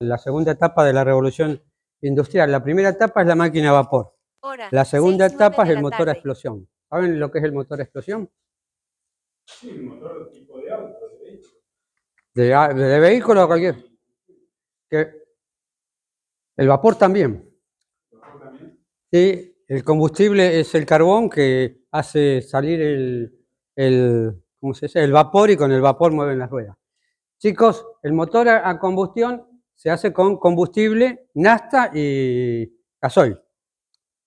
la segunda etapa de la revolución industrial. La primera etapa es la máquina a vapor. La segunda etapa es el motor a explosión. ¿Saben lo que es el motor a explosión? Sí, un motor tipo de auto, de vehículo. De vehículo o cualquier. El vapor también. ¿El vapor también? Sí, el combustible es el carbón que hace salir ¿cómo se dice? El vapor, y con el vapor mueven las ruedas. Chicos, el motor a combustión se hace con combustible, nafta y gasoil,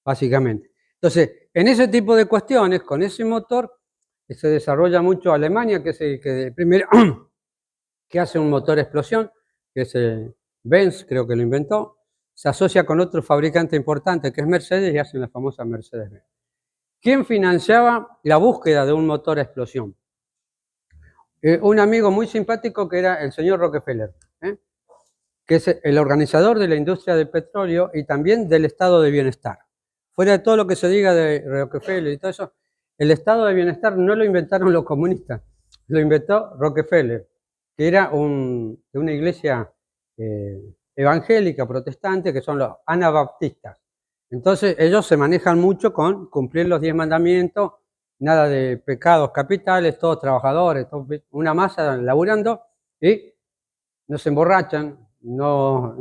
básicamente. Entonces, en ese tipo de cuestiones, con ese motor, se desarrolla mucho Alemania, que es el que primero que hace un motor a explosión, que es Benz, creo que lo inventó. Se asocia con otro fabricante importante, que es Mercedes, y hacen la famosa Mercedes-Benz. ¿Quién financiaba la búsqueda de un motor a explosión? Un amigo muy simpático que era el señor Rockefeller, que es el organizador de la industria del petróleo y también del estado de bienestar. Fuera de todo lo que se diga de Rockefeller y todo eso, el estado de bienestar no lo inventaron los comunistas, lo inventó Rockefeller, que era de una iglesia evangélica, protestante, que son los anabaptistas. Entonces ellos se manejan mucho con cumplir los 10 mandamientos, nada de pecados capitales, todos trabajadores, una masa laburando, y no se emborrachan, no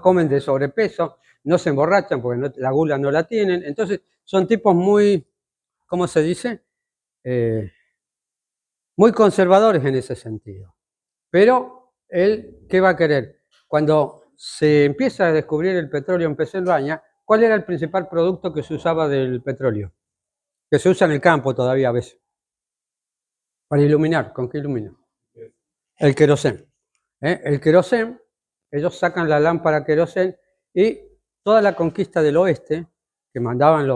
comen de sobrepeso, no se emborrachan porque la gula no la tienen. Entonces son tipos muy, ¿cómo se dice? Muy conservadores en ese sentido. Pero él, ¿qué va a querer? Cuando se empieza a descubrir el petróleo en Pensilvania, ¿cuál era el principal producto que se usaba del petróleo? Que se usa en el campo todavía a veces. Para iluminar, ¿con qué ilumina? El querosén. El querosén, ellos sacan la lámpara querosén, y toda la conquista del oeste, que mandaban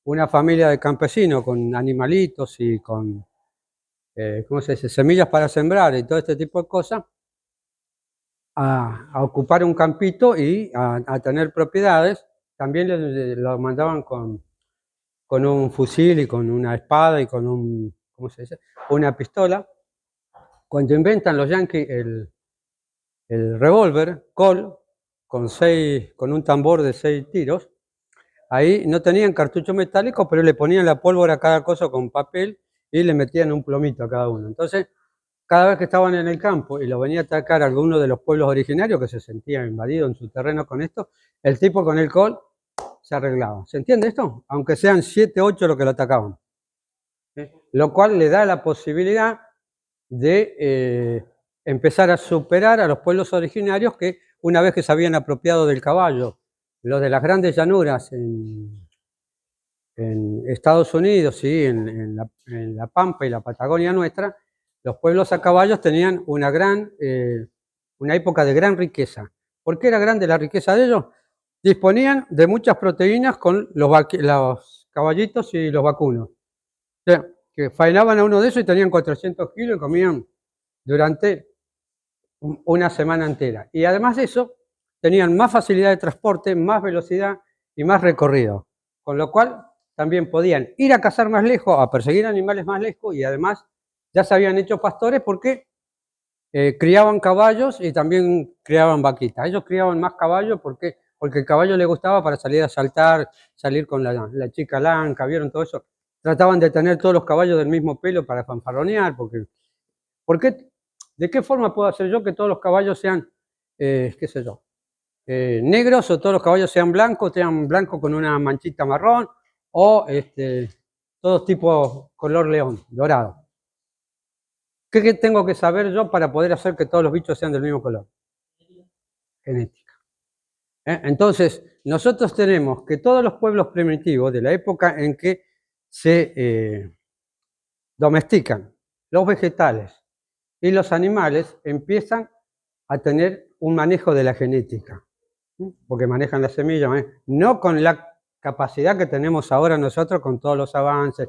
una familia de campesinos con animalitos y con, ¿cómo se dice?, semillas para sembrar y todo este tipo de cosas, a ocupar un campito y a tener propiedades. También lo mandaban con un fusil y con una espada y con ¿cómo se dice?, una pistola. Cuando inventan los yanquis el revólver Colt con un tambor de 6 tiros, ahí no tenían cartucho metálico, pero le ponían la pólvora a cada cosa con papel y le metían un plomito a cada uno. Entonces, cada vez que estaban en el campo y lo venía a atacar alguno de los pueblos originarios que se sentían invadidos en su terreno con esto, el tipo con el Colt se arreglaba. ¿Se entiende esto? Aunque sean 7, 8 los que lo atacaban. Lo cual le da la posibilidad de empezar a superar a los pueblos originarios que, una vez que se habían apropiado del caballo, los de las grandes llanuras en Estados Unidos, ¿sí?, en la Pampa y la Patagonia nuestra, los pueblos a caballos tenían una época de gran riqueza. ¿Por qué era grande la riqueza de ellos? Disponían de muchas proteínas con los caballitos y los vacunos. O sea, que faenaban a uno de esos y tenían 400 kilos y comían durante una semana entera. Y además de eso, tenían más facilidad de transporte, más velocidad y más recorrido. Con lo cual, también podían ir a cazar más lejos, a perseguir animales más lejos, y además ya se habían hecho pastores porque criaban caballos y también criaban vaquitas. Ellos criaban más caballos porque el caballo le gustaba para salir a saltar, salir con la chica lanca, ¿vieron todo eso? Trataban de tener todos los caballos del mismo pelo para fanfarronear, porque ¿de qué forma puedo hacer yo que todos los caballos sean, qué sé yo, negros, o todos los caballos sean blancos con una manchita marrón, o todos tipo color león, dorado? ¿Qué tengo que saber yo para poder hacer que todos los bichos sean del mismo color? Genética. Entonces, nosotros tenemos que todos los pueblos primitivos de la época en que se domestican los vegetales y los animales, empiezan a tener un manejo de la genética, porque manejan las semillas, no con la capacidad que tenemos ahora nosotros con todos los avances,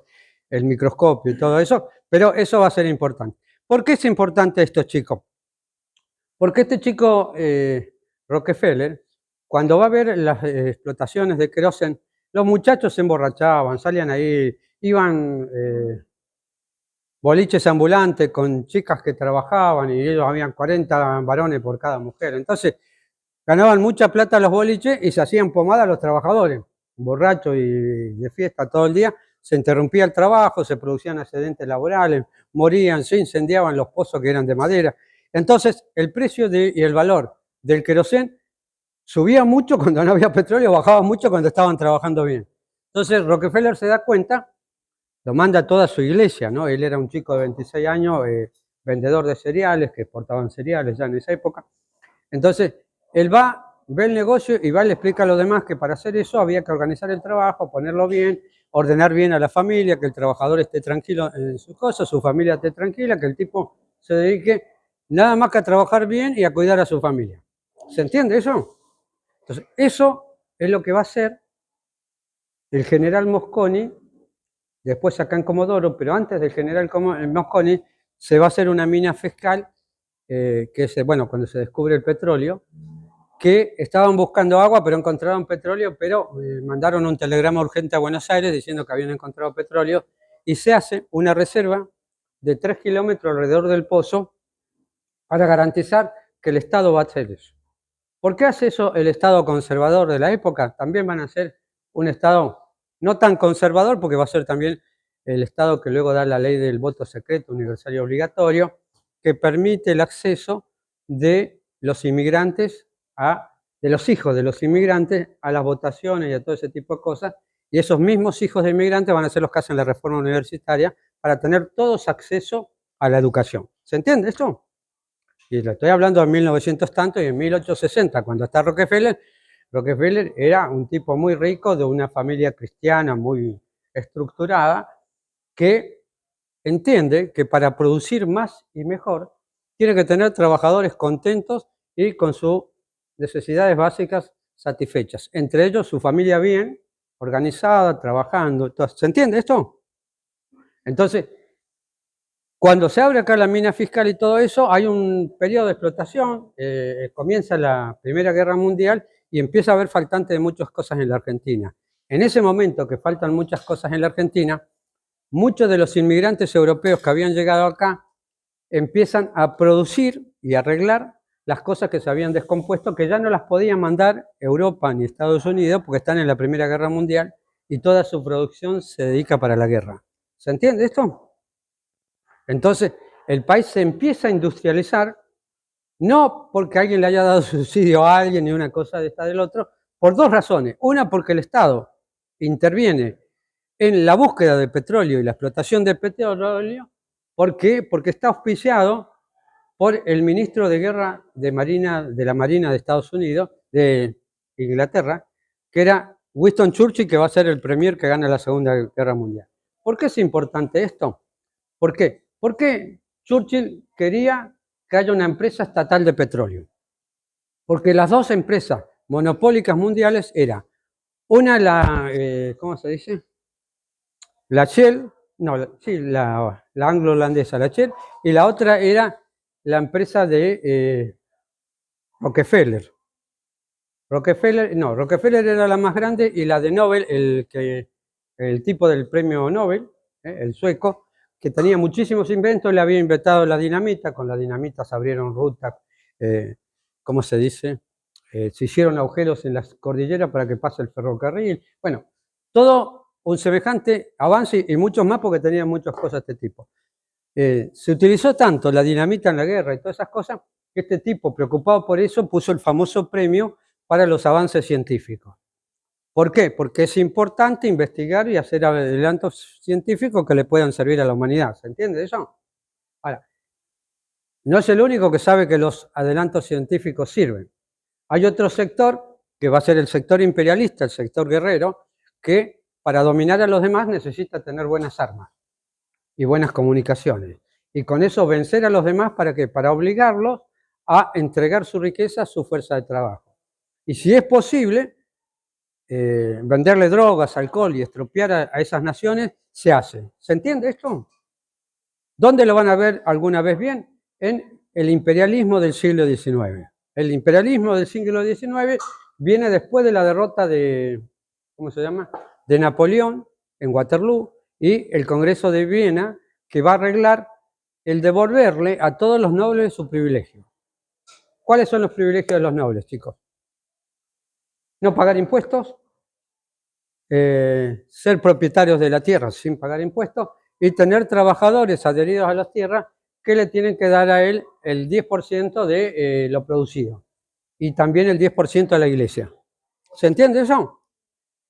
el microscopio y todo eso, pero eso va a ser importante. ¿Por qué es importante esto, chicos? Porque este chico, Rockefeller, cuando va a ver las explotaciones de querosén, los muchachos se emborrachaban, salían ahí, iban boliches ambulantes con chicas que trabajaban y ellos habían 40 varones por cada mujer. Entonces, ganaban mucha plata los boliches y se hacían pomada a los trabajadores, borrachos y de fiesta todo el día. Se interrumpía el trabajo, se producían accidentes laborales, morían, se incendiaban los pozos que eran de madera. Entonces, el precio y el valor del querosén subía mucho cuando no había petróleo, bajaba mucho cuando estaban trabajando bien. Entonces, Rockefeller se da cuenta, lo manda a toda su iglesia, ¿no? Él era un chico de 26 años, vendedor de cereales, que exportaban cereales ya en esa época. Entonces, él va, ve el negocio y va y le explica a los demás que para hacer eso había que organizar el trabajo, ponerlo bien, ordenar bien a la familia, que el trabajador esté tranquilo en sus cosas, su familia esté tranquila, que el tipo se dedique nada más que a trabajar bien y a cuidar a su familia. ¿Se entiende eso? Entonces, eso es lo que va a hacer el general Mosconi, después acá en Comodoro, pero antes del general Mosconi se va a hacer una mina fiscal, que es, bueno, cuando se descubre el petróleo, que estaban buscando agua, pero encontraron petróleo, pero mandaron un telegrama urgente a Buenos Aires diciendo que habían encontrado petróleo, y se hace una reserva de 3 kilómetros alrededor del pozo para garantizar que el Estado va a hacer eso. ¿Por qué hace eso el Estado conservador de la época? También van a ser un Estado no tan conservador, porque va a ser también el Estado que luego da la ley del voto secreto universal y obligatorio, que permite el acceso de los inmigrantes, de los hijos de los inmigrantes, a las votaciones y a todo ese tipo de cosas. Y esos mismos hijos de inmigrantes van a ser los que hacen la reforma universitaria para tener todos acceso a la educación. ¿Se entiende esto? Y le estoy hablando de 1900 tanto y en 1860, cuando está Rockefeller. Rockefeller era un tipo muy rico, de una familia cristiana muy estructurada, que entiende que para producir más y mejor tiene que tener trabajadores contentos y con sus necesidades básicas satisfechas. Entre ellos su familia bien, organizada, trabajando. ¿Se entiende esto? Entonces, cuando se abre acá la mina fiscal y todo eso, hay un periodo de explotación, comienza la Primera Guerra Mundial y empieza a haber faltante de muchas cosas en la Argentina. En ese momento que faltan muchas cosas en la Argentina, muchos de los inmigrantes europeos que habían llegado acá empiezan a producir y arreglar las cosas que se habían descompuesto, que ya no las podían mandar Europa ni Estados Unidos porque están en la Primera Guerra Mundial y toda su producción se dedica para la guerra. ¿Se entiende esto? Entonces, el país se empieza a industrializar, no porque alguien le haya dado subsidio a alguien ni una cosa de esta del otro, por dos razones. Una, porque el Estado interviene en la búsqueda de petróleo y la explotación de petróleo. ¿Por qué? Porque está auspiciado por el ministro de Guerra de la Marina de Estados Unidos, de Inglaterra, que era Winston Churchill, que va a ser el premier que gana la Segunda Guerra Mundial. ¿Por qué es importante esto? ¿Por qué? Porque Churchill quería que haya una empresa estatal de petróleo. Porque las dos empresas monopólicas mundiales eran una, ¿cómo se dice? La Shell, no, sí, la anglo-holandesa, la Shell, y la otra era la empresa de Rockefeller. Rockefeller era la más grande, y la de Nobel, el tipo del premio Nobel, el sueco, que tenía muchísimos inventos, le había inventado la dinamita. Con la dinamita se abrieron rutas, ¿cómo se dice? Se hicieron agujeros en las cordilleras para que pase el ferrocarril. Bueno, todo un semejante avance y muchos más, porque tenían muchas cosas de este tipo. Se utilizó tanto la dinamita en la guerra y todas esas cosas, que este tipo, preocupado por eso, puso el famoso premio para los avances científicos. ¿Por qué? Porque es importante investigar y hacer adelantos científicos que le puedan servir a la humanidad. ¿Se entiende eso? Ahora, no es el único que sabe que los adelantos científicos sirven. Hay otro sector, que va a ser el sector imperialista, el sector guerrero, que para dominar a los demás necesita tener buenas armas y buenas comunicaciones. Y con eso vencer a los demás, ¿para qué? Para obligarlos a entregar su riqueza, su fuerza de trabajo. Y si es posible, venderle drogas, alcohol y estropear a esas naciones, se hace. ¿Se entiende esto? ¿Dónde lo van a ver alguna vez bien? En el imperialismo del siglo XIX. El imperialismo del siglo XIX viene después de la derrota de, ¿cómo se llama?, de Napoleón en Waterloo, y el Congreso de Viena, que va a arreglar el devolverle a todos los nobles su privilegio. ¿Cuáles son los privilegios de los nobles, chicos? No pagar impuestos, ser propietarios de la tierra sin pagar impuestos y tener trabajadores adheridos a las tierras que le tienen que dar a él el 10% de lo producido y también el 10% a la iglesia. ¿Se entiende eso?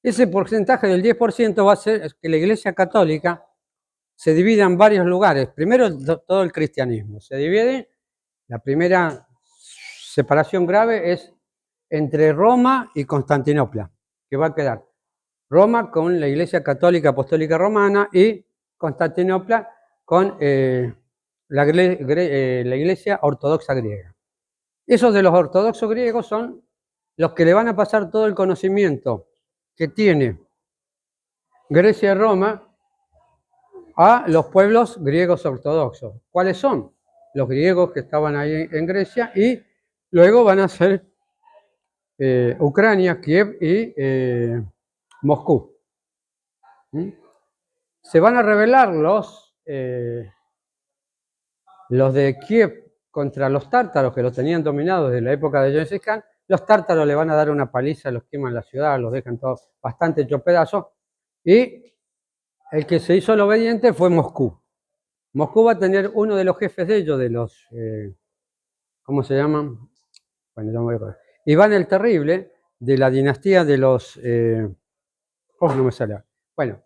Ese porcentaje del 10% va a ser que la Iglesia Católica se divida en varios lugares. Primero, todo el cristianismo. Se divide, la primera separación grave es entre Roma y Constantinopla, que va a quedar Roma con la Iglesia Católica Apostólica Romana y Constantinopla con la Iglesia Ortodoxa griega. Esos de los ortodoxos griegos son los que le van a pasar todo el conocimiento que tiene Grecia y Roma a los pueblos griegos ortodoxos. ¿Cuáles son? Los griegos que estaban ahí en Grecia y luego van a ser Ucrania, Kiev y Moscú. Se van a rebelar los de Kiev contra los tártaros que los tenían dominados desde la época de Gengis Khan. Los tártaros le van a dar una paliza, los queman la ciudad, los dejan todos bastante hechos pedazos. Y el que se hizo el obediente fue Moscú. Moscú va a tener uno de los jefes de ellos, de los, ¿cómo se llaman? Bueno, ya me voy a acordar. Iván el Terrible, de la dinastía de los, no me sale. Bueno,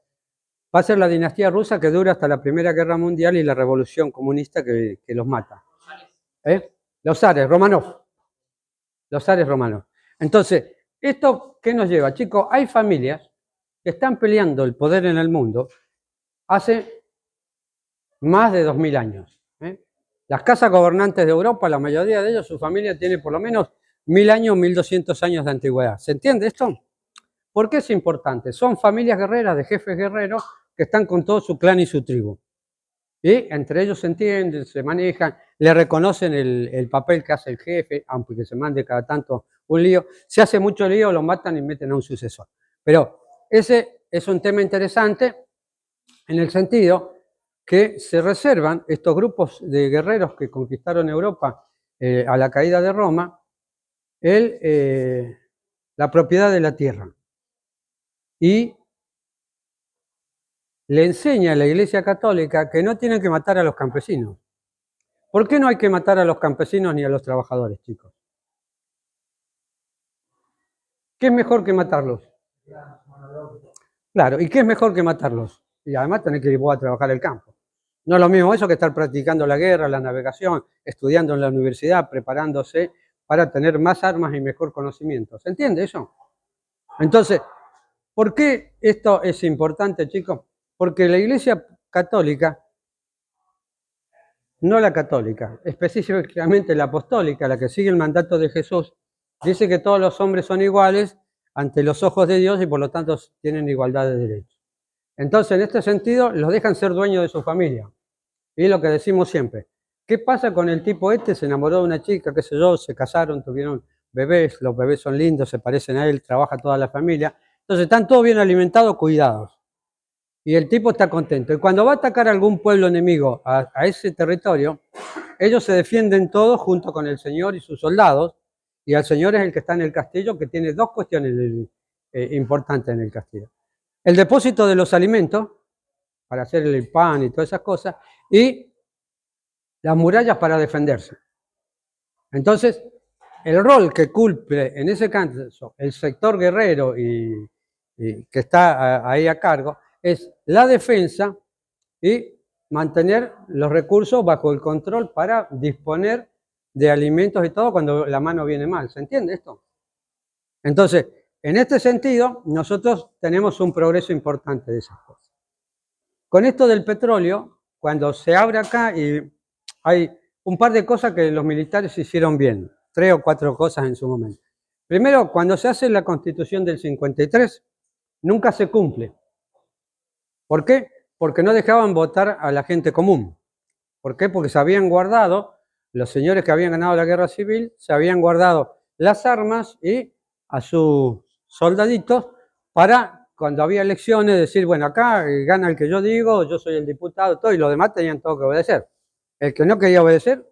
va a ser la dinastía rusa que dura hasta la Primera Guerra Mundial y la Revolución Comunista que los mata. Los zares, Romanov. Los zares romanos. Entonces, ¿esto qué nos lleva? Chicos, hay familias que están peleando el poder en el mundo hace más de 2000 años. Las casas gobernantes de Europa, la mayoría de ellos, su familia tiene por lo menos 1000 años, 1200 años de antigüedad. ¿Se entiende esto? ¿Por qué es importante? Son familias guerreras de jefes guerreros que están con todo su clan y su tribu. Y entre ellos se entienden, se manejan, le reconocen el papel que hace el jefe, aunque se mande cada tanto un lío. Si hace mucho lío, lo matan y meten a un sucesor. Pero ese es un tema interesante en el sentido que se reservan estos grupos de guerreros que conquistaron Europa a la caída de Roma, la propiedad de la tierra. Y le enseña a la Iglesia Católica que no tienen que matar a los campesinos. ¿Por qué no hay que matar a los campesinos ni a los trabajadores, chicos? ¿Qué es mejor que matarlos? Claro, ¿y qué es mejor que matarlos? Y además tener que ir a trabajar el campo. No es lo mismo eso que estar practicando la guerra, la navegación, estudiando en la universidad, preparándose para tener más armas y mejor conocimiento. ¿Se entiende eso? Entonces, ¿por qué esto es importante, chicos? Porque la Iglesia Católica, no la católica, específicamente la apostólica, la que sigue el mandato de Jesús, dice que todos los hombres son iguales ante los ojos de Dios y por lo tanto tienen igualdad de derechos. Entonces, en este sentido, los dejan ser dueños de su familia. Y es lo que decimos siempre. ¿Qué pasa con el tipo este? Se enamoró de una chica, qué sé yo, se casaron, tuvieron bebés, los bebés son lindos, se parecen a él, trabaja toda la familia. Entonces, están todos bien alimentados, cuidados. Y el tipo está contento. Y cuando va a atacar a algún pueblo enemigo a ese territorio, ellos se defienden todos junto con el Señor y sus soldados. Y el Señor es el que está en el castillo, que tiene dos cuestiones importantes en el castillo. El depósito de los alimentos, para hacer el pan y todas esas cosas, y las murallas para defenderse. Entonces, el rol que cumple en ese caso el sector guerrero y que está ahí a cargo, es la defensa y mantener los recursos bajo el control para disponer de alimentos y todo cuando la mano viene mal. ¿Se entiende esto? Entonces, en este sentido, nosotros tenemos un progreso importante de esas cosas. Con esto del petróleo, cuando se abre acá y hay un par de cosas que los militares hicieron bien, 3 o 4 cosas en su momento. Primero, cuando se hace la Constitución del 53, nunca se cumple. ¿Por qué? Porque no dejaban votar a la gente común. ¿Por qué? Porque se habían guardado, los señores que habían ganado la guerra civil, se habían guardado las armas y a sus soldaditos para cuando había elecciones, decir, bueno, acá gana el que yo digo, yo soy el diputado, todo, y los demás tenían todo que obedecer. El que no quería obedecer,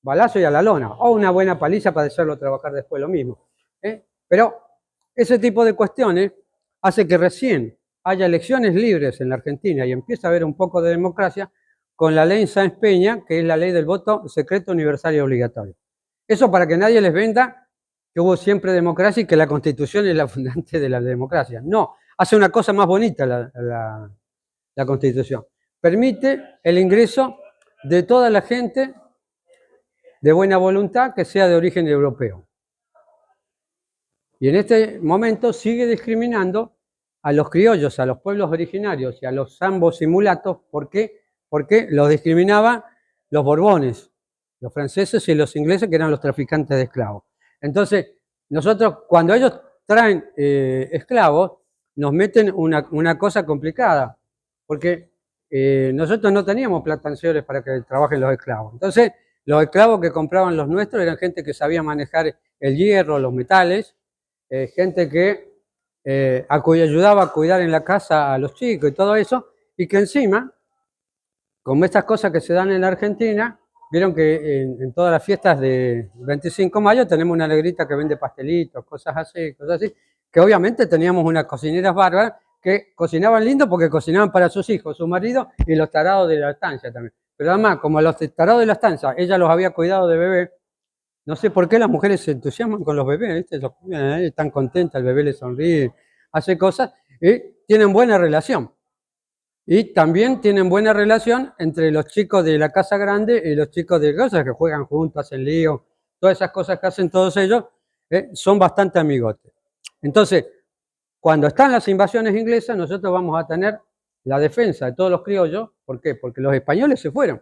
balazo y a la lona, o una buena paliza para hacerlo trabajar después lo mismo. Pero ese tipo de cuestiones hace que recién haya elecciones libres en la Argentina y empieza a haber un poco de democracia con la ley Sáenz Peña, que es la ley del voto secreto, universal y obligatorio. Eso para que nadie les venda que hubo siempre democracia y que la Constitución es la fundante de la democracia. No, hace una cosa más bonita la Constitución. Permite el ingreso de toda la gente de buena voluntad que sea de origen europeo. Y en este momento sigue discriminando a los criollos, a los pueblos originarios y a los ambos simulatos. ¿Por qué? Porque los discriminaban los borbones, los franceses y los ingleses, que eran los traficantes de esclavos. Entonces, nosotros, cuando ellos traen esclavos, nos meten una cosa complicada, porque nosotros no teníamos plantaciones para que trabajen los esclavos. Entonces, los esclavos que compraban los nuestros eran gente que sabía manejar el hierro, los metales, gente que ayudaba a cuidar en la casa a los chicos y todo eso, y que encima, como estas cosas que se dan en la Argentina, vieron que en todas las fiestas de 25 de mayo tenemos una negrita que vende pastelitos, cosas así, que obviamente teníamos unas cocineras bárbaras que cocinaban lindo porque cocinaban para sus hijos, su marido y los tarados de la estancia también. Pero además, como los tarados de la estancia, ella los había cuidado de bebé, no sé por qué las mujeres se entusiasman con los bebés, ¿viste? Están contentas, el bebé le sonríe, hace cosas, y tienen buena relación. Y también tienen buena relación entre los chicos de la casa grande y los chicos de cosas que juegan juntos, hacen lío, todas esas cosas que hacen todos ellos, son bastante amigotes. Entonces, cuando están las invasiones inglesas, nosotros vamos a tener la defensa de todos los criollos. ¿Por qué? Porque los españoles se fueron.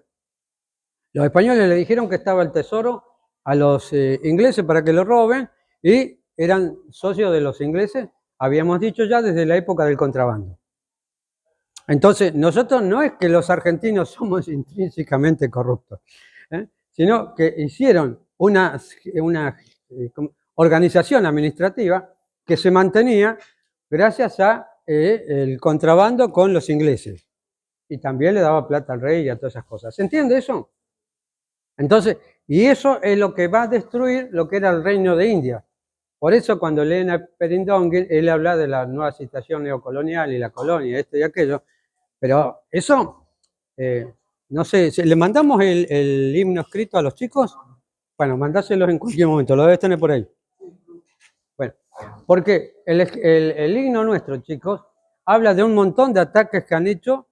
Los españoles le dijeron que estaba el tesoro a los ingleses para que lo roben y eran socios de los ingleses, habíamos dicho ya, desde la época del contrabando. Entonces, nosotros no es que los argentinos somos intrínsecamente corruptos, sino que hicieron una organización administrativa que se mantenía gracias a el contrabando con los ingleses. Y también le daba plata al rey y a todas esas cosas. ¿Se entiende eso? Entonces, y eso es lo que va a destruir lo que era el reino de India. Por eso cuando leen a Perindongui, él habla de la nueva situación neocolonial y la colonia, esto y aquello. Pero eso, no sé, ¿le mandamos el himno escrito a los chicos? Bueno, mandáselos en cualquier momento, lo debes tener por ahí. Bueno, porque el himno nuestro, chicos, habla de un montón de ataques que han hecho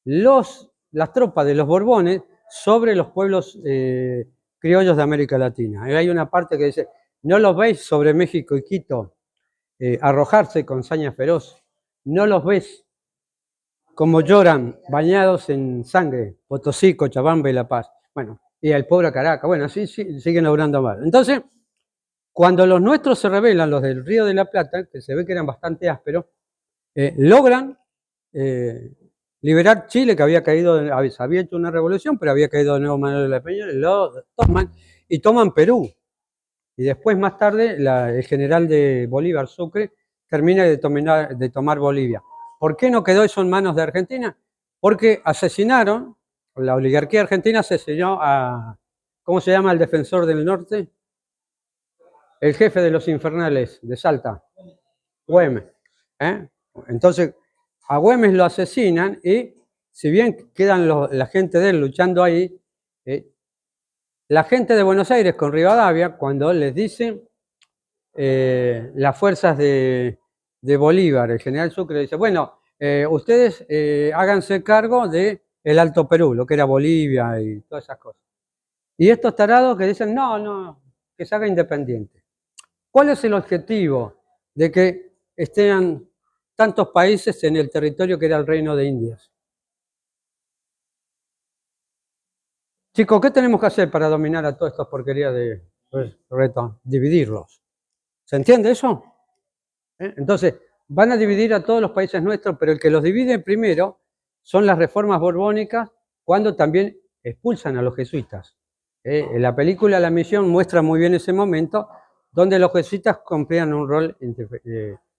las tropas de los Borbones sobre los pueblos criollos de América Latina. Y hay una parte que dice, ¿no los veis sobre México y Quito arrojarse con saña feroz? ¿No los ves como lloran, bañados en sangre, Potosí, Cochabamba y La Paz? Bueno, y el pueblo Caracas, bueno, así siguen logrando mal. Entonces, cuando los nuestros se rebelan, los del Río de la Plata, que se ve que eran bastante ásperos, logran liberar Chile, que había caído, había hecho una revolución, pero había caído de nuevo Manuel de la Peña, lo toman y toman Perú. Y después, más tarde, el general de Bolívar, Sucre, termina de tomar Bolivia. ¿Por qué no quedó eso en manos de Argentina? Porque asesinaron, la oligarquía argentina asesinó a, ¿cómo se llama el defensor del norte? El jefe de los infernales de Salta, Güemes. Entonces, a Güemes lo asesinan y, si bien quedan la gente de él luchando ahí, la gente de Buenos Aires con Rivadavia, cuando les dicen las fuerzas de Bolívar, el general Sucre dice, bueno, ustedes háganse cargo del Alto Perú, lo que era Bolivia y todas esas cosas. Y estos tarados que dicen, no, que se haga independiente. ¿Cuál es el objetivo de que estén tantos países en el territorio que era el Reino de Indias? Chicos, ¿qué tenemos que hacer para dominar a todas estas porquerías de reto? Dividirlos. ¿Se entiende eso? Entonces, van a dividir a todos los países nuestros, pero el que los divide primero son las reformas borbónicas, cuando también expulsan a los jesuitas. En la película La Misión muestra muy bien ese momento, donde los jesuitas cumplían un rol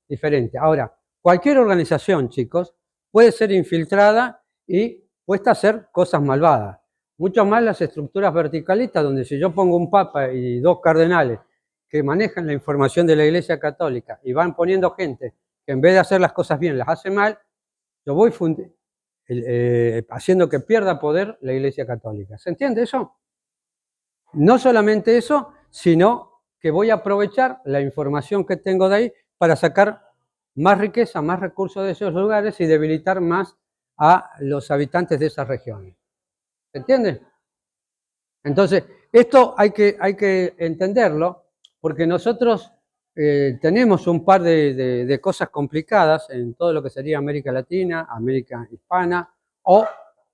diferente. Ahora, Cualquier organización, chicos, puede ser infiltrada y puesta a hacer cosas malvadas. Mucho más las estructuras verticalistas, donde si yo pongo un papa y 2 cardenales que manejan la información de la Iglesia Católica y van poniendo gente que en vez de hacer las cosas bien las hace mal, yo voy haciendo que pierda poder la Iglesia Católica. ¿Se entiende eso? No solamente eso, sino que voy a aprovechar la información que tengo de ahí para sacar más riqueza, más recursos de esos lugares y debilitar más a los habitantes de esas regiones. ¿Se entiende? Entonces, esto hay que entenderlo, porque nosotros tenemos un par de cosas complicadas en todo lo que sería América Latina, América Hispana o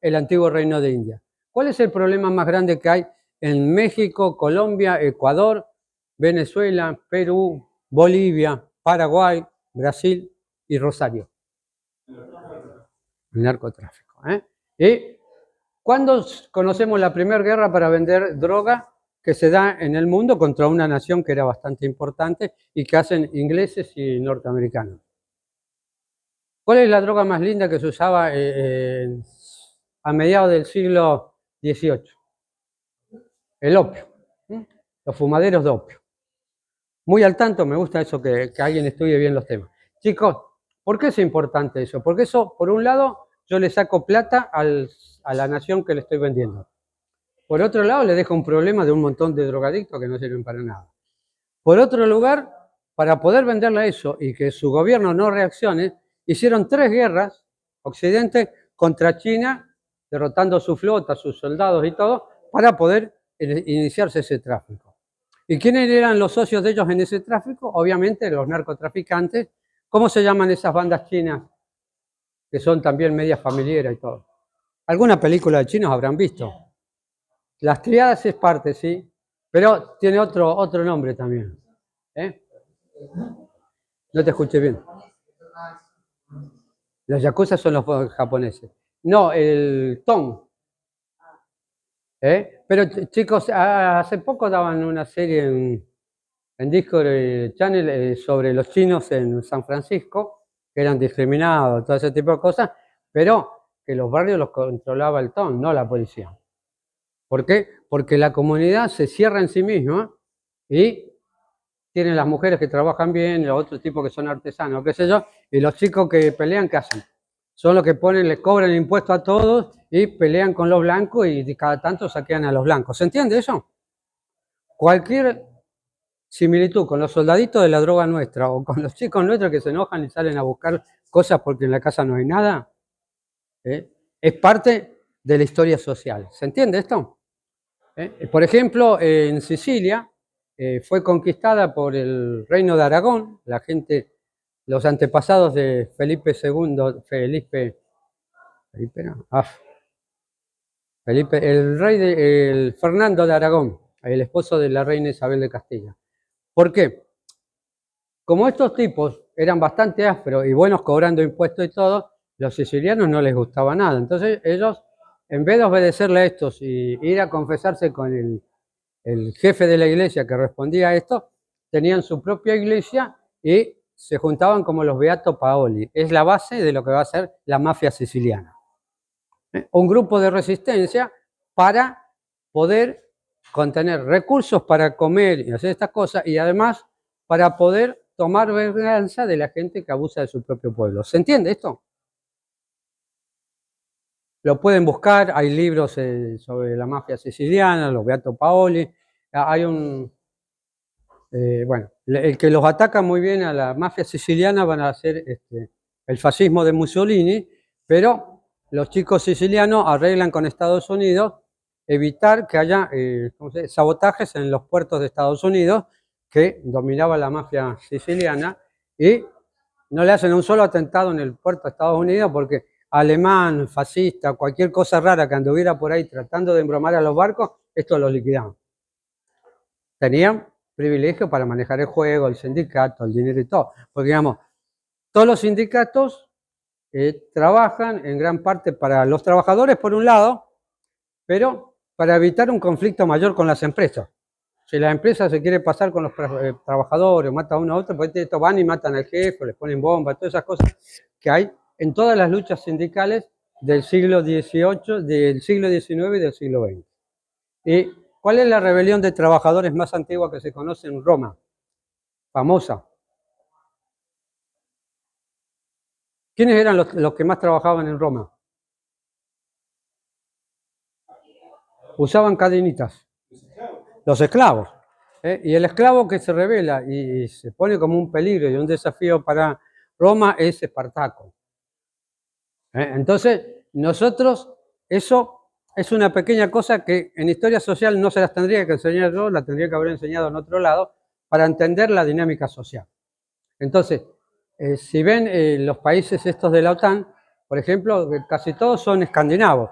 el antiguo Reino de India. ¿Cuál es el problema más grande que hay en México, Colombia, Ecuador, Venezuela, Perú, Bolivia, Paraguay, Brasil y Rosario? El narcotráfico. ¿Y cuándo conocemos la primera guerra para vender droga que se da en el mundo contra una nación que era bastante importante y que hacen ingleses y norteamericanos? ¿Cuál es la droga más linda que se usaba a mediados del siglo XVIII? El opio. Los fumaderos de opio. Muy al tanto, me gusta eso que alguien estudie bien los temas. Chicos, ¿por qué es importante eso? Porque eso, por un lado, yo le saco plata a la nación que le estoy vendiendo. Por otro lado, le dejo un problema de un montón de drogadictos que no sirven para nada. Por otro lugar, para poder venderle eso y que su gobierno no reaccione, hicieron 3 guerras, Occidente contra China, derrotando su flota, sus soldados y todo, para poder iniciarse ese tráfico. ¿Y quiénes eran los socios de ellos en ese tráfico? Obviamente los narcotraficantes. ¿Cómo se llaman esas bandas chinas? Que son también media familiares y todo. ¿Alguna película de chinos habrán visto? Las Tríadas es parte, sí, pero tiene otro nombre también. No te escuché bien. Los yakuza son los japoneses. No, el Tong. Pero chicos, hace poco daban una serie en Discovery Channel sobre los chinos en San Francisco, que eran discriminados, todo ese tipo de cosas, pero que los barrios los controlaba el Tong, no la policía. ¿Por qué? Porque la comunidad se cierra en sí misma y tienen las mujeres que trabajan bien, los otros tipos que son artesanos, qué sé yo, y los chicos que pelean, ¿qué hacen? Son los que les cobran el impuesto a todos y pelean con los blancos y cada tanto saquean a los blancos. ¿Se entiende eso? Cualquier similitud con los soldaditos de la droga nuestra o con los chicos nuestros que se enojan y salen a buscar cosas porque en la casa no hay nada, es parte de la historia social. ¿Se entiende esto? Por ejemplo, en Sicilia fue conquistada por el reino de Aragón, la gente, los antepasados de Felipe II, el rey el Fernando de Aragón, el esposo de la reina Isabel de Castilla. ¿Por qué? Como estos tipos eran bastante ásperos y buenos cobrando impuestos y todo, los sicilianos no les gustaba nada. Entonces ellos, en vez de obedecerle a estos y ir a confesarse con el jefe de la iglesia que respondía a esto, tenían su propia iglesia y se juntaban como los Beato Paoli. Es la base de lo que va a ser la mafia siciliana. Un grupo de resistencia para poder contener recursos para comer y hacer estas cosas y además para poder tomar venganza de la gente que abusa de su propio pueblo. ¿Se entiende esto? Lo pueden buscar, hay libros sobre la mafia siciliana, los Beato Paoli. Hay bueno, el que los ataca muy bien a la mafia siciliana van a ser el fascismo de Mussolini, pero los chicos sicilianos arreglan con Estados Unidos evitar que haya sabotajes en los puertos de Estados Unidos que dominaba la mafia siciliana y no le hacen un solo atentado en el puerto de Estados Unidos porque alemán, fascista, cualquier cosa rara que anduviera por ahí tratando de embromar a los barcos, esto lo liquidaban. Tenían privilegio para manejar el juego, el sindicato, el dinero y todo. Porque digamos, todos los sindicatos trabajan en gran parte para los trabajadores por un lado, pero para evitar un conflicto mayor con las empresas. Si la empresa se quiere pasar con los trabajadores, mata a uno a otro, pues estos van y matan al jefe, les ponen bombas, todas esas cosas que hay en todas las luchas sindicales del siglo XVIII, del siglo XIX y del siglo XX. ¿Y cuál es la rebelión de trabajadores más antigua que se conoce en Roma? Famosa. ¿Quiénes eran los que más trabajaban en Roma? Usaban cadenitas. Los esclavos. Y el esclavo que se rebela y se pone como un peligro y un desafío para Roma es Espartaco. Entonces, nosotros, eso es una pequeña cosa que en historia social no se las tendría que enseñar yo, la tendría que haber enseñado en otro lado, para entender la dinámica social. Entonces, si ven los países estos de la OTAN, por ejemplo, casi todos son escandinavos.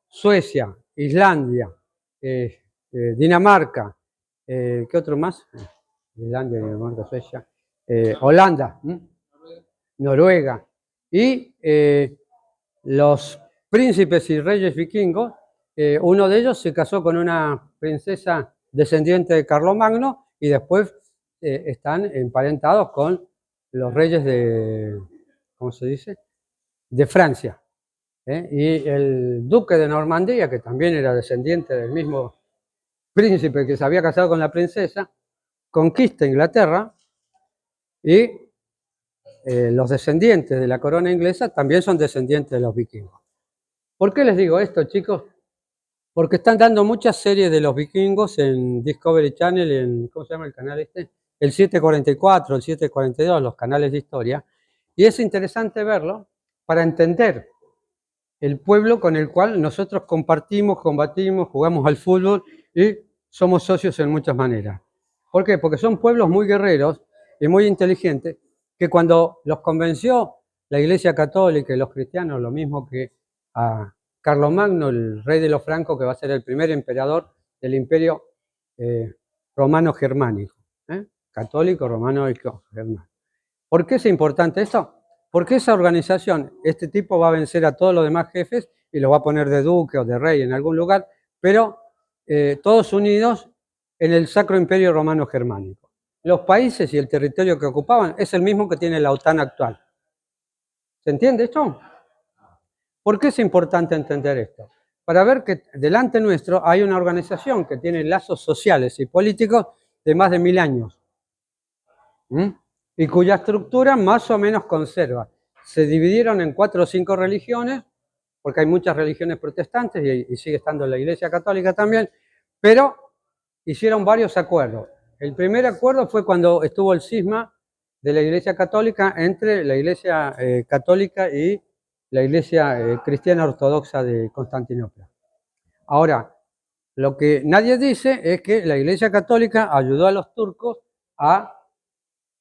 Suecia, Islandia, Dinamarca, ¿qué otro más? Islandia, Dinamarca, Suecia, Holanda, Noruega. Y los príncipes y reyes vikingos, uno de ellos se casó con una princesa descendiente de Carlomagno y después están emparentados con los reyes de, ¿cómo se dice?, de Francia. Y el duque de Normandía, que también era descendiente del mismo príncipe que se había casado con la princesa, conquista Inglaterra y los descendientes de la corona inglesa también son descendientes de los vikingos. ¿Por qué les digo esto, chicos? Porque están dando muchas series de los vikingos en Discovery Channel, en, ¿cómo se llama el canal este? El 744, el 742, los canales de historia. Y es interesante verlo para entender el pueblo con el cual nosotros compartimos, combatimos, jugamos al fútbol y somos socios en muchas maneras. ¿Por qué? Porque son pueblos muy guerreros y muy inteligentes, que cuando los convenció la Iglesia Católica y los cristianos, lo mismo que a Carlomagno, el rey de los francos, que va a ser el primer emperador del imperio romano germánico, católico, romano y germánico. ¿Por qué es importante esto? Porque esa organización, este tipo va a vencer a todos los demás jefes y los va a poner de duque o de rey en algún lugar, pero todos unidos en el Sacro Imperio Romano Germánico. Los países y el territorio que ocupaban es el mismo que tiene la OTAN actual. ¿Se entiende esto? ¿Por qué es importante entender esto? Para ver que delante nuestro hay una organización que tiene lazos sociales y políticos de más de 1000 años. Y cuya estructura más o menos conserva. Se dividieron en 4 o 5 religiones, porque hay muchas religiones protestantes y sigue estando la Iglesia Católica también, pero hicieron varios acuerdos. El primer acuerdo fue cuando estuvo el cisma de la Iglesia Católica entre la Iglesia Católica y la Iglesia Cristiana Ortodoxa de Constantinopla. Ahora, lo que nadie dice es que la Iglesia Católica ayudó a los turcos a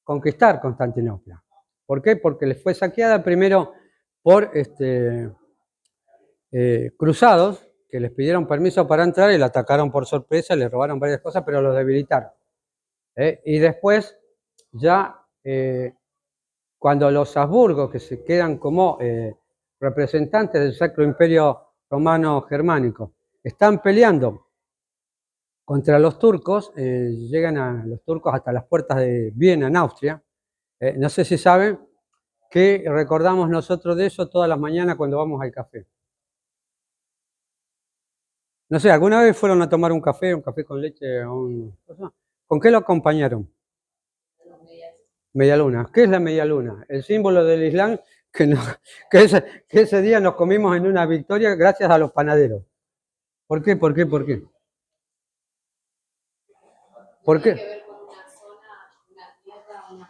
conquistar Constantinopla. ¿Por qué? Porque les fue saqueada primero por cruzados que les pidieron permiso para entrar y la atacaron por sorpresa, les robaron varias cosas, pero lo debilitaron. Y después ya cuando los Habsburgos, que se quedan como representantes del Sacro Imperio Romano Germánico, están peleando contra los turcos, llegan a los turcos hasta las puertas de Viena, en Austria. No sé si saben que recordamos nosotros de eso todas las mañanas cuando vamos al café. No sé, ¿alguna vez fueron a tomar un café con leche? ¿Con qué lo acompañaron? Media luna. ¿Qué es la media luna? El símbolo del Islam que ese día nos comimos en una victoria gracias a los panaderos. ¿Por qué? ¿Por qué? ¿Por qué? ¿Por qué?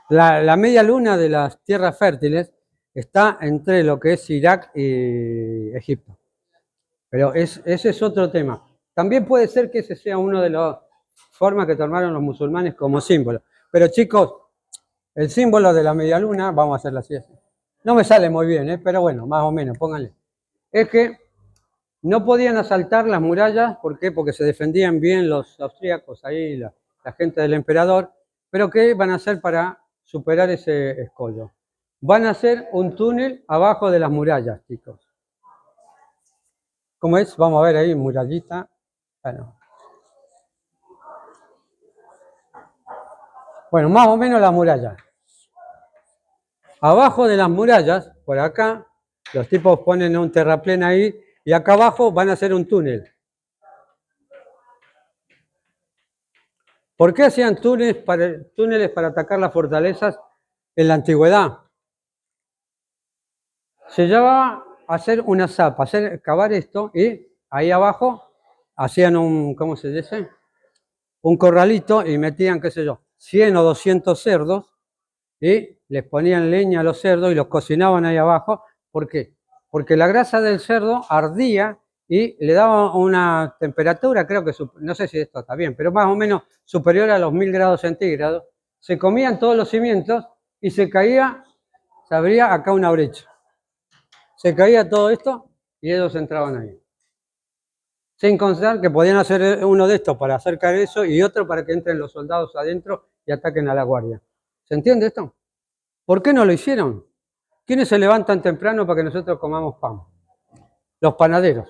La media luna de las tierras fértiles está entre lo que es Irak y Egipto. Pero ese es otro tema. También puede ser que ese sea una de las formas que tomaron los musulmanes como símbolo. Pero chicos, el símbolo de la media luna, vamos a hacerlo así. No me sale muy bien, pero bueno, más o menos, pónganle. Es que no podían asaltar las murallas, ¿por qué? Porque se defendían bien los austríacos, ahí la gente del emperador. Pero ¿qué van a hacer para superar ese escollo? Van a hacer un túnel abajo de las murallas, chicos. ¿Cómo es? Vamos a ver ahí, murallita. Bueno. Bueno, más o menos las murallas. Abajo de las murallas, por acá, los tipos ponen un terraplén ahí y acá abajo van a hacer un túnel. ¿Por qué hacían túneles para atacar las fortalezas en la antigüedad? Se llevaba a hacer una zapa, cavar esto y ahí abajo hacían un, ¿cómo se dice? Un corralito y metían, qué sé yo, 100 o 200 cerdos y les ponían leña a los cerdos y los cocinaban ahí abajo. ¿Por qué? Porque la grasa del cerdo ardía y le daba una temperatura, creo que, no sé si esto está bien, pero más o menos superior a los 1000 grados centígrados. Se comían todos los cimientos y se abría acá una brecha. Se caía todo esto y ellos entraban ahí. Sin considerar que podían hacer uno de estos para hacer caer eso y otro para que entren los soldados adentro y ataquen a la guardia. ¿Se entiende esto? ¿Por qué no lo hicieron? ¿Quiénes se levantan temprano para que nosotros comamos pan? Los panaderos.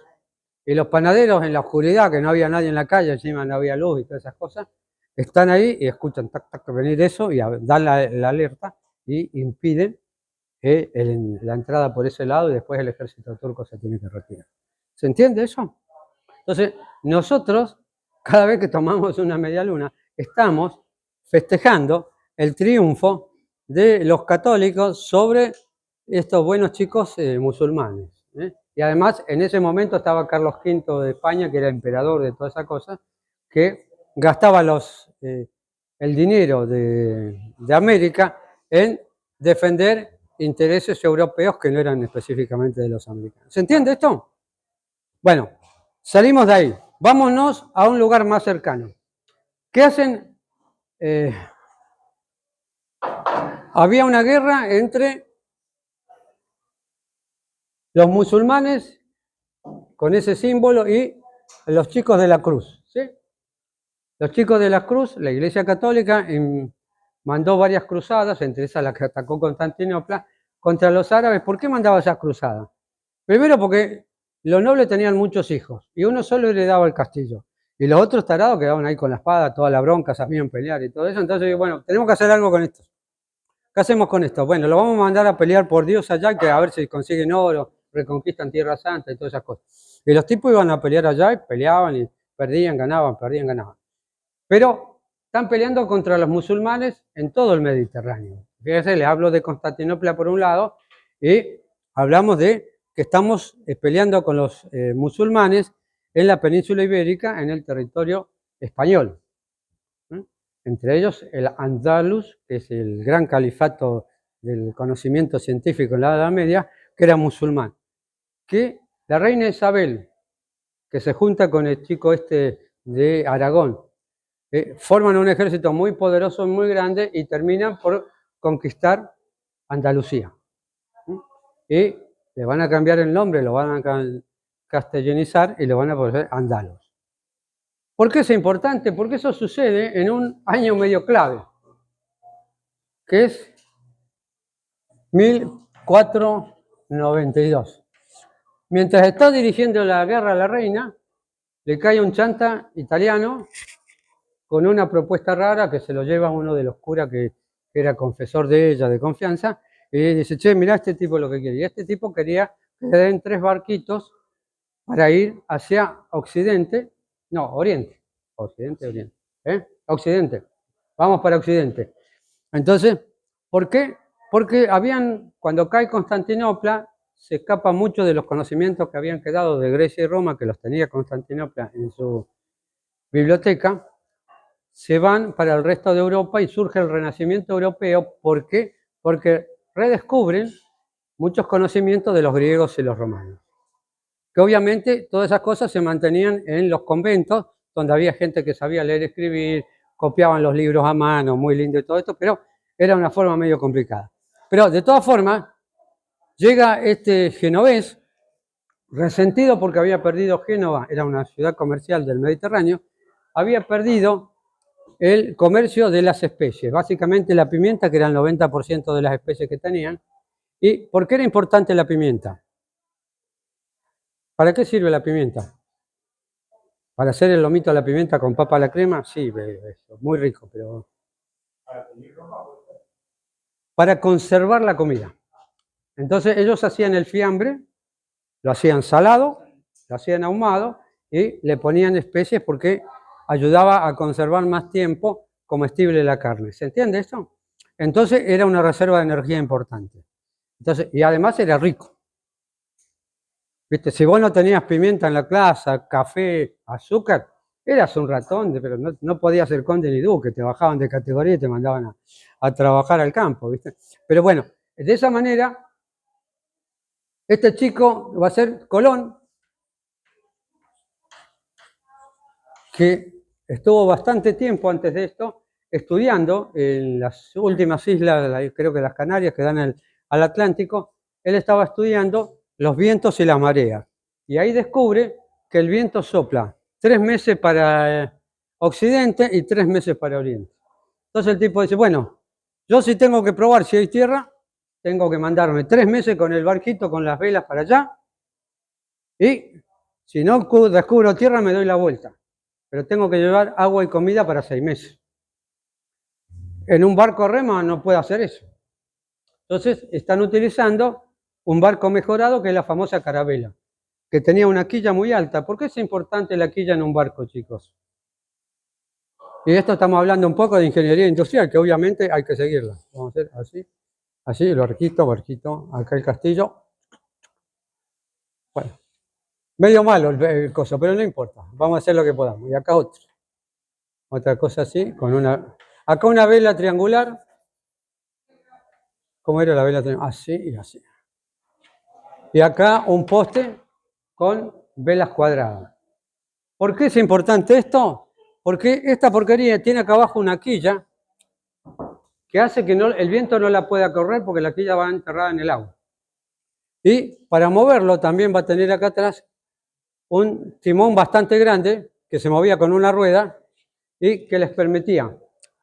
Y los panaderos en la oscuridad, que no había nadie en la calle, encima no había luz y todas esas cosas, están ahí y escuchan tac, tac, venir eso y dan la alerta y impiden la entrada por ese lado y después el ejército turco se tiene que retirar. ¿Se entiende eso? Entonces, nosotros, cada vez que tomamos una media luna, estamos festejando el triunfo de los católicos sobre estos buenos chicos musulmanes. Y además, en ese momento estaba Carlos V de España, que era emperador de toda esa cosa, que gastaba el dinero de América en defender intereses europeos que no eran específicamente de los americanos. ¿Se entiende esto? Bueno, salimos de ahí. Vámonos a un lugar más cercano. ¿Qué hacen? Había una guerra entre los musulmanes con ese símbolo y los chicos de la cruz. ¿Sí? Los chicos de la cruz, la Iglesia Católica mandó varias cruzadas, entre esas la que atacó Constantinopla, contra los árabes. ¿Por qué mandaba esas cruzadas? Primero porque los nobles tenían muchos hijos y uno solo heredaba el castillo. Y los otros tarados quedaban ahí con la espada, toda la bronca, sabían pelear y todo eso. Entonces, bueno, tenemos que hacer algo con esto. ¿Qué hacemos con esto? Bueno, lo vamos a mandar a pelear por Dios allá, que a ver si consiguen oro, reconquistan Tierra Santa y todas esas cosas. Y los tipos iban a pelear allá y peleaban y perdían, ganaban, perdían, ganaban. Pero están peleando contra los musulmanes en todo el Mediterráneo. Fíjense, le hablo de Constantinopla por un lado y hablamos de que estamos peleando con los musulmanes en la península ibérica, en el territorio español. Entre ellos el Andalus, que es el gran califato del conocimiento científico en la Edad Media, que era musulmán. Que la reina Isabel, que se junta con el chico este de Aragón, forman un ejército muy poderoso, muy grande y terminan por conquistar Andalucía. Y le van a cambiar el nombre, lo van a castellanizar y lo van a poner Andalus. ¿Por qué es importante? Porque eso sucede en un año medio clave, que es 1492. Mientras está dirigiendo la guerra a la reina, le cae un chanta italiano con una propuesta rara que se lo lleva uno de los curas que era confesor de ella, de confianza, y dice, che, mirá este tipo lo que quiere. Y este tipo quería que le den 3 barquitos para ir hacia Occidente, no, Oriente. Occidente. Occidente. Vamos para Occidente. Entonces, ¿por qué? Porque cuando cae Constantinopla, se escapan mucho de los conocimientos que habían quedado de Grecia y Roma, que los tenía Constantinopla en su biblioteca, se van para el resto de Europa y surge el Renacimiento europeo. ¿Por qué? Porque redescubren muchos conocimientos de los griegos y los romanos. Que obviamente todas esas cosas se mantenían en los conventos, donde había gente que sabía leer y escribir, copiaban los libros a mano, muy lindo y todo esto, pero era una forma medio complicada. Pero de todas formas, llega este genovés, resentido porque había perdido Génova, era una ciudad comercial del Mediterráneo, había perdido el comercio de las especies, básicamente la pimienta, que era el 90% de las especies que tenían. ¿Y por qué era importante la pimienta? ¿Para qué sirve la pimienta? ¿Para hacer el lomito a la pimienta con papa a la crema? Sí, muy rico, pero para conservar la comida. Entonces ellos hacían el fiambre, lo hacían salado, lo hacían ahumado y le ponían especies porque ayudaba a conservar más tiempo comestible la carne. ¿Se entiende esto? Entonces era una reserva de energía importante. Entonces, y además era rico. ¿Viste? Si vos no tenías pimienta en la clase, café, azúcar, eras un ratón, pero no podías ser conde ni duque, te bajaban de categoría y te mandaban a trabajar al campo, ¿viste? Pero bueno, de esa manera, este chico va a ser Colón, que estuvo bastante tiempo antes de esto estudiando en las últimas islas, creo que las Canarias, que dan al Atlántico. Él estaba estudiando los vientos y la marea. Y ahí descubre que el viento sopla 3 meses para Occidente y 3 meses para Oriente. Entonces el tipo dice, bueno, yo si tengo que probar si hay tierra, tengo que mandarme 3 meses con el barquito, con las velas para allá, y si no descubro tierra me doy la vuelta. Pero tengo que llevar agua y comida para 6 meses. En un barco a remo no puedo hacer eso. Entonces están utilizando un barco mejorado que es la famosa carabela, que tenía una quilla muy alta. ¿Por qué es importante la quilla en un barco, chicos? Y de esto estamos hablando un poco de ingeniería industrial, que obviamente hay que seguirla. Vamos a hacer así, así, el barquito, acá el castillo. Bueno, medio malo el coso, pero no importa. Vamos a hacer lo que podamos. Y acá otra cosa así, con acá una vela triangular. ¿Cómo era la vela triangular? Así y así. Y acá un poste con velas cuadradas. ¿Por qué es importante esto? Porque esta porquería tiene acá abajo una quilla que hace que el viento no la pueda correr porque la quilla va enterrada en el agua. Y para moverlo también va a tener acá atrás un timón bastante grande que se movía con una rueda y que les permitía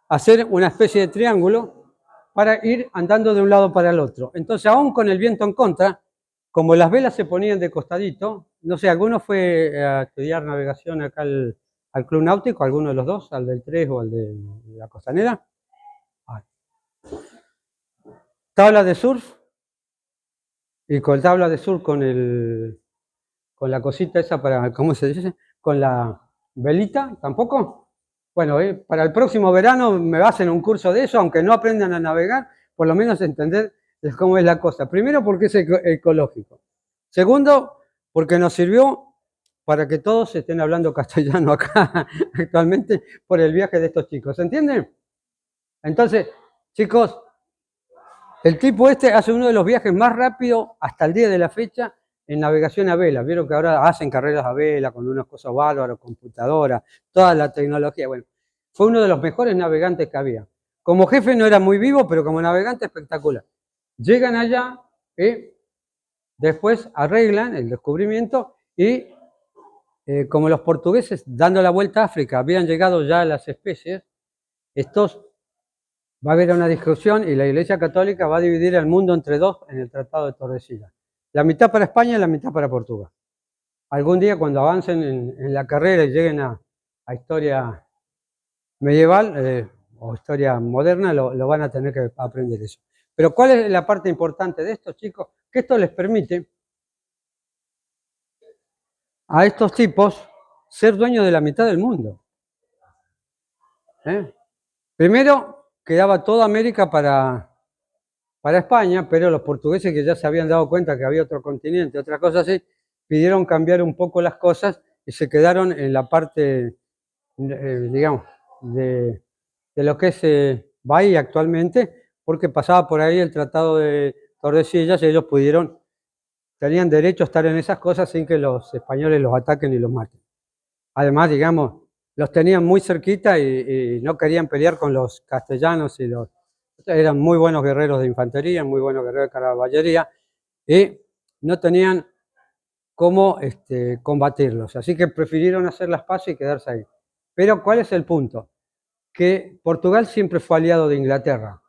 hacer una especie de triángulo para ir andando de un lado para el otro. Entonces, aún con el viento en contra, como las velas se ponían de costadito, no sé, ¿alguno fue a estudiar navegación acá al Club Náutico? ¿Alguno de los dos? ¿Al del 3 o al de la Costanera? Tabla de surf, y con tabla de surf con la cosita esa para, ¿cómo se dice? Con la velita, ¿tampoco? Bueno, para el próximo verano me hacen un curso de eso, aunque no aprendan a navegar, por lo menos entender cómo es la cosa. Primero, porque es ecológico. Segundo, porque nos sirvió para que todos estén hablando castellano acá actualmente por el viaje de estos chicos. ¿Se entienden? Entonces, chicos, el tipo este hace uno de los viajes más rápidos hasta el día de la fecha en navegación a vela. Vieron que ahora hacen carreras a vela con unas cosas bárbaras, computadoras, toda la tecnología. Bueno, fue uno de los mejores navegantes que había. Como jefe no era muy vivo, pero como navegante espectacular. Llegan allá y después arreglan el descubrimiento y como los portugueses, dando la vuelta a África, habían llegado ya a las especies, va a haber una discusión y la Iglesia Católica va a dividir el mundo entre dos en el Tratado de Tordesillas. La mitad para España y la mitad para Portugal. Algún día cuando avancen en la carrera y lleguen a historia medieval o historia moderna, lo van a tener que aprender eso. Pero ¿cuál es la parte importante de esto, chicos? Que esto les permite a estos tipos ser dueños de la mitad del mundo. Primero quedaba toda América para España, pero los portugueses, que ya se habían dado cuenta que había otro continente, otra cosa así, pidieron cambiar un poco las cosas y se quedaron en la parte, digamos, de lo que es Bahía actualmente, porque pasaba por ahí el Tratado de Tordesillas y ellos tenían derecho a estar en esas cosas sin que los españoles los ataquen y los maten. Además, digamos, los tenían muy cerquita y no querían pelear con los castellanos eran muy buenos guerreros de infantería, muy buenos guerreros de caballería y no tenían cómo combatirlos. Así que prefirieron hacer las paces y quedarse ahí. Pero ¿cuál es el punto? Que Portugal siempre fue aliado de Inglaterra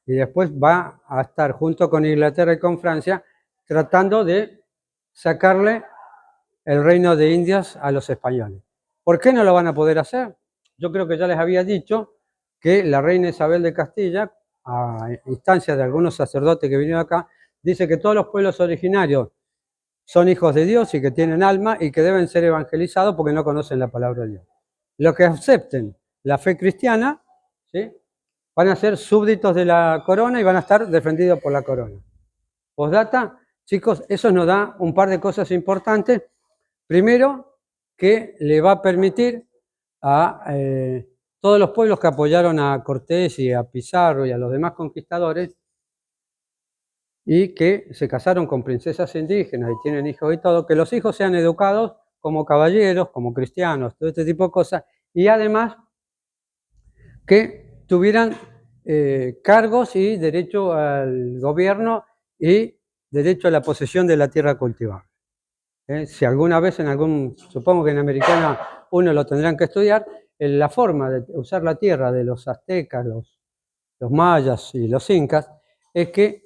y después va a estar junto con Inglaterra y con Francia tratando de sacarle el reino de Indias a los españoles. ¿Por qué no lo van a poder hacer? Yo creo que ya les había dicho que la reina Isabel de Castilla, a instancia de algunos sacerdotes que vinieron acá, dice que todos los pueblos originarios son hijos de Dios y que tienen alma y que deben ser evangelizados porque no conocen la palabra de Dios. Los que acepten la fe cristiana, ¿sí?, van a ser súbditos de la corona y van a estar defendidos por la corona. Postdata, chicos, eso nos da un par de cosas importantes. Primero, que le va a permitir a todos los pueblos que apoyaron a Cortés y a Pizarro y a los demás conquistadores y que se casaron con princesas indígenas y tienen hijos y todo, que los hijos sean educados como caballeros, como cristianos, todo este tipo de cosas, y además que tuvieran cargos y derecho al gobierno y derecho a la posesión de la tierra cultivable. Si alguna vez supongo que en Americana uno lo tendrán que estudiar, la forma de usar la tierra de los aztecas, los mayas y los incas, es que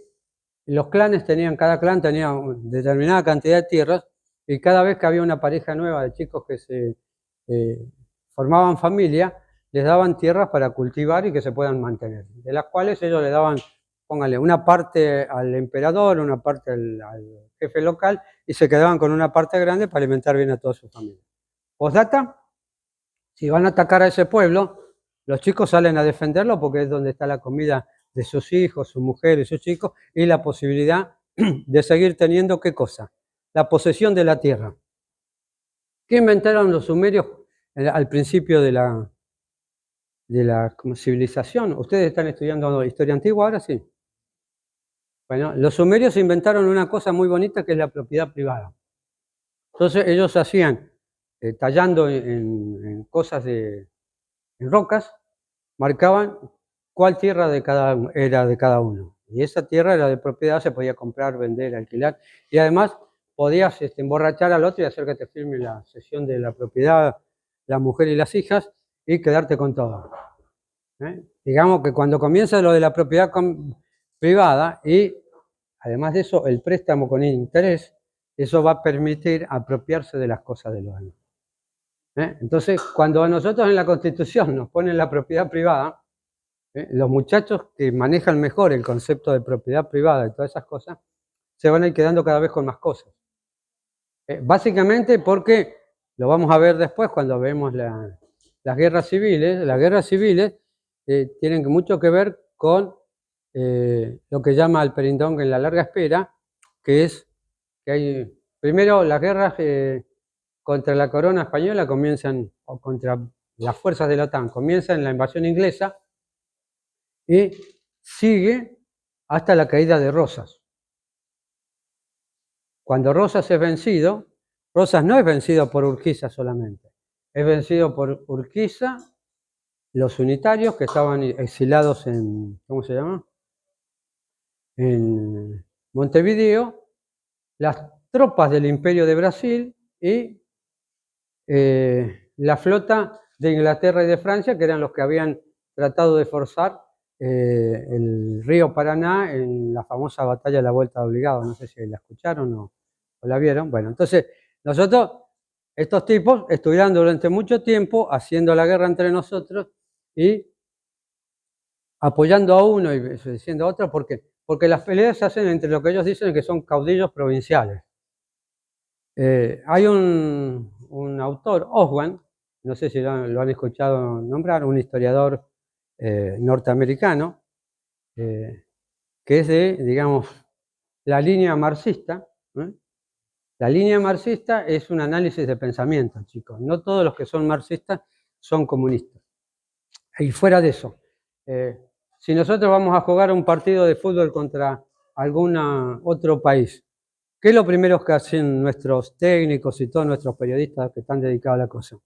los clanes cada clan tenía una determinada cantidad de tierras y cada vez que había una pareja nueva de chicos que se formaban familia, les daban tierras para cultivar y que se puedan mantener, de las cuales ellos le daban, póngale, una parte al emperador, una parte al jefe local y se quedaban con una parte grande para alimentar bien a toda su familia. Postdata, si van a atacar a ese pueblo, los chicos salen a defenderlo porque es donde está la comida de sus hijos, sus mujeres, sus chicos, y la posibilidad de seguir teniendo, ¿qué cosa? La posesión de la tierra. ¿Qué inventaron los sumerios al principio de la civilización? ¿Ustedes están estudiando historia antigua ahora? Sí. Bueno, los sumerios inventaron una cosa muy bonita que es la propiedad privada. Entonces ellos hacían, tallando en cosas en rocas, marcaban cuál tierra era de cada uno. Y esa tierra era de propiedad, se podía comprar, vender, alquilar. Y además podías emborrachar al otro y hacer que te firme la cesión de la propiedad, la mujer y las hijas, y quedarte con todo. Digamos que cuando comienza lo de la propiedad privada y además de eso el préstamo con interés, eso va a permitir apropiarse de las cosas de los demás. Entonces, cuando a nosotros en la Constitución nos ponen la propiedad privada, los muchachos que manejan mejor el concepto de propiedad privada y todas esas cosas, se van a ir quedando cada vez con más cosas. Básicamente porque, lo vamos a ver después cuando vemos las guerras civiles tienen mucho que ver con lo que llama el Perindón en la larga espera, que es que hay, primero las guerras contra la corona española comienzan, o contra las fuerzas de la OTAN, comienzan en la invasión inglesa y sigue hasta la caída de Rosas. Cuando Rosas es vencido, Rosas no es vencido por Urquiza solamente, es vencido por Urquiza, los unitarios que estaban exilados en, ¿cómo se llama?, en Montevideo, las tropas del Imperio de Brasil y la flota de Inglaterra y de Francia, que eran los que habían tratado de forzar el río Paraná en la famosa batalla de la Vuelta de Obligado. No sé si la escucharon o la vieron. Bueno, entonces nosotros, estos tipos, estuvieron durante mucho tiempo haciendo la guerra entre nosotros y apoyando a uno y diciendo a otro, porque las peleas se hacen entre lo que ellos dicen que son caudillos provinciales. Hay un autor, Oswald, no sé si lo han escuchado nombrar, un historiador norteamericano, que es de, digamos, la línea marxista. La línea marxista es un análisis de pensamiento, chicos. No todos los que son marxistas son comunistas. Y fuera de eso, si nosotros vamos a jugar un partido de fútbol contra algún otro país, ¿qué es lo primero que hacen nuestros técnicos y todos nuestros periodistas que están dedicados a la cosa?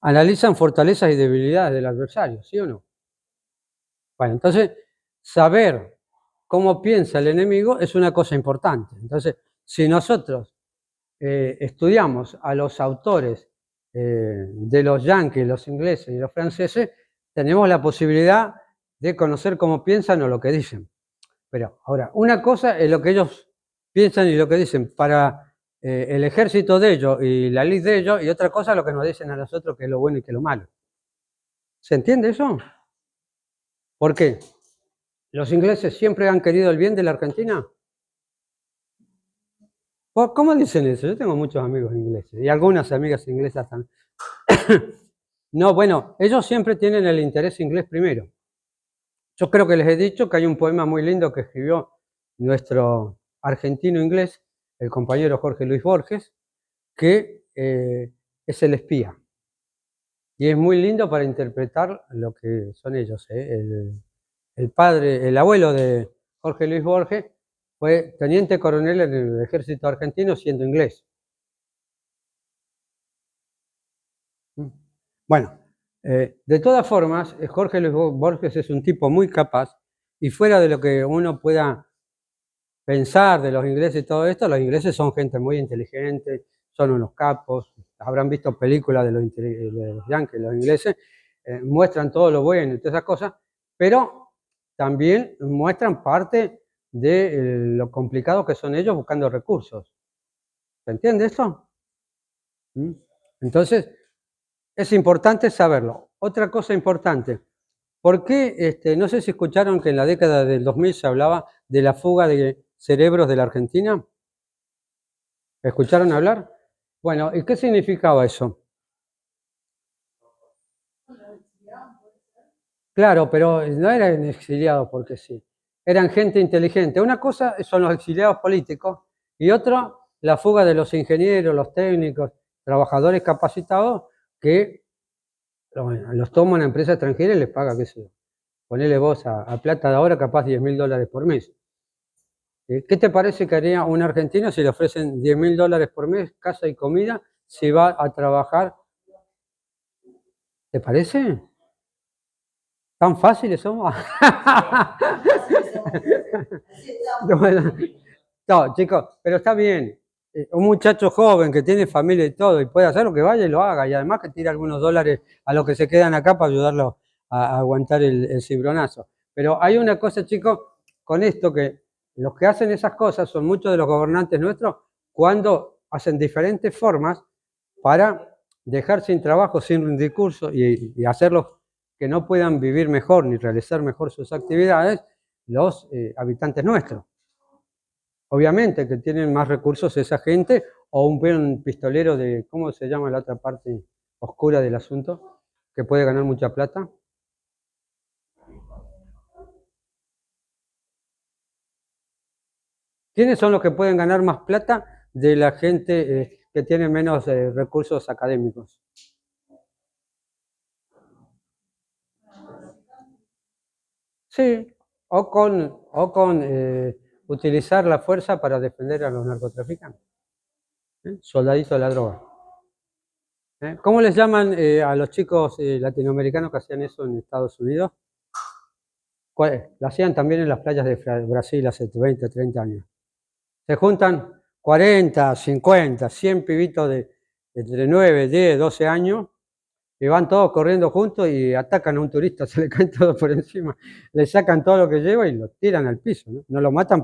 Analizan fortalezas y debilidades del adversario, ¿sí o no? Bueno, entonces, saber cómo piensa el enemigo es una cosa importante. Entonces, si nosotros estudiamos a los autores de los yanquis, los ingleses y los franceses, tenemos la posibilidad de conocer cómo piensan o lo que dicen. Pero ahora, una cosa es lo que ellos piensan y lo que dicen para el ejército de ellos y la ley de ellos, y otra cosa es lo que nos dicen a nosotros que es lo bueno y que es lo malo. ¿Se entiende eso? ¿Por qué? ¿Los ingleses siempre han querido el bien de la Argentina? ¿Cómo dicen eso? Yo tengo muchos amigos ingleses y algunas amigas inglesas también. No, bueno, ellos siempre tienen el interés inglés primero. Yo creo que les he dicho que hay un poema muy lindo que escribió nuestro argentino inglés, el compañero Jorge Luis Borges, que es El espía. Y es muy lindo para interpretar lo que son ellos. El padre, el abuelo de Jorge Luis Borges fue teniente coronel en el ejército argentino siendo inglés. Bueno, de todas formas, Jorge Luis Borges es un tipo muy capaz y fuera de lo que uno pueda pensar de los ingleses y todo esto, los ingleses son gente muy inteligente, son unos capos, habrán visto películas de los yankees, los ingleses, muestran todo lo bueno y todas esas cosas, pero también muestran parte de lo complicado que son ellos buscando recursos. ¿Se entiende esto? Entonces, es importante saberlo. Otra cosa importante, ¿por qué? No sé si escucharon que en la década del 2000 se hablaba de la fuga de cerebros de la Argentina. ¿Escucharon hablar? Bueno, ¿y qué significaba eso? Claro, pero no eran exiliados porque sí. Eran gente inteligente. Una cosa son los exiliados políticos y otra la fuga de los ingenieros, los técnicos, trabajadores capacitados que los toma una empresa extranjera y les paga, qué sé yo. Ponele vos a plata de ahora capaz $10.000 por mes. ¿Qué te parece que haría un argentino si le ofrecen $10.000 por mes, casa y comida, si va a trabajar? ¿Te parece? ¿Tan fáciles somos? No, chicos, pero está bien. Un muchacho joven que tiene familia y todo y puede hacer lo que vaya y lo haga. Y además que tira algunos dólares a los que se quedan acá para ayudarlo a aguantar el cibronazo. Pero hay una cosa, chicos, con esto que los que hacen esas cosas son muchos de los gobernantes nuestros cuando hacen diferentes formas para dejar sin trabajo, sin recursos y hacerlos que no puedan vivir mejor ni realizar mejor sus actividades los habitantes nuestros. Obviamente que tienen más recursos esa gente o un buen pistolero de, ¿cómo se llama la otra parte oscura del asunto? Que puede ganar mucha plata. ¿Quiénes son los que pueden ganar más plata de la gente que tiene menos recursos académicos? Sí, o con utilizar la fuerza para defender a los narcotraficantes. Soldadito de la droga. ¿Cómo les llaman a los chicos latinoamericanos que hacían eso en Estados Unidos? Lo hacían también en las playas de Brasil hace 20, 30 años. Se juntan 40, 50, 100 pibitos de entre 9, 10, 12 años y van todos corriendo juntos y atacan a un turista, se le caen todos por encima, le sacan todo lo que lleva y lo tiran al piso, ¿no? No lo matan porque